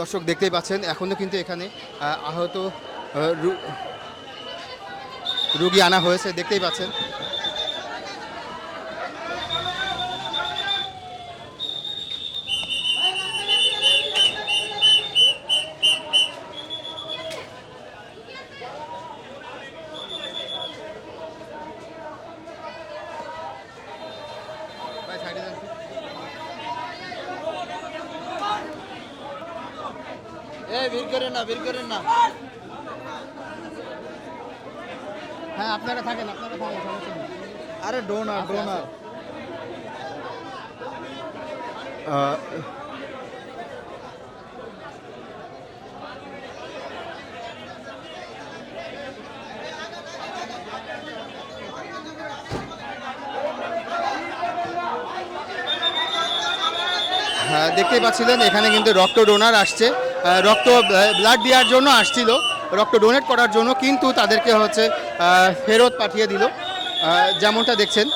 দর্শক দেখতেই পাচ্ছেন এখনও কিন্তু এখানে আহত রুগী আনা হয়েছে, দেখতেই পাচ্ছেন। বের করেন না। হ্যাঁ, আপনারা থাকেন সমস্যা নেই। আরে ডোনার হ্যাঁ, দেখতেই পাচ্ছিলেন এখানে কিন্তু রক্ত ডোনার আসছে, রক্ত ব্লাড দেওয়ার জন্য আসছিল, রক্ত ডোনেট করার জন্য, কিন্তু তাদেরকে হচ্ছে ফেরত পাঠিয়ে দিল, যেমনটা দেখছেন।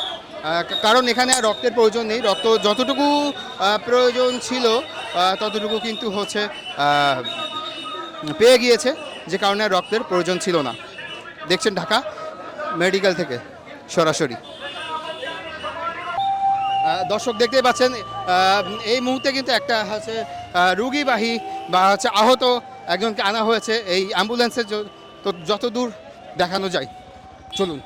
কারণ এখানে আর রক্তের প্রয়োজন নেই, রক্ত যতটুকু প্রয়োজন ছিল ততটুকু কিন্তু হচ্ছে পেয়ে গিয়েছে, যে কারণে আর রক্তের প্রয়োজন ছিল না। দেখছেন ঢাকা মেডিকেল থেকে সরাসরি। দর্শক দেখতেই পাচ্ছেন এই মুহূর্তে কিন্তু একটা হচ্ছে রুগীবাহী বা হচ্ছে আহত একজনকে আনা হয়েছে এই অ্যাম্বুলেন্সের, তো যত দূর দেখানো যায়। চলুন।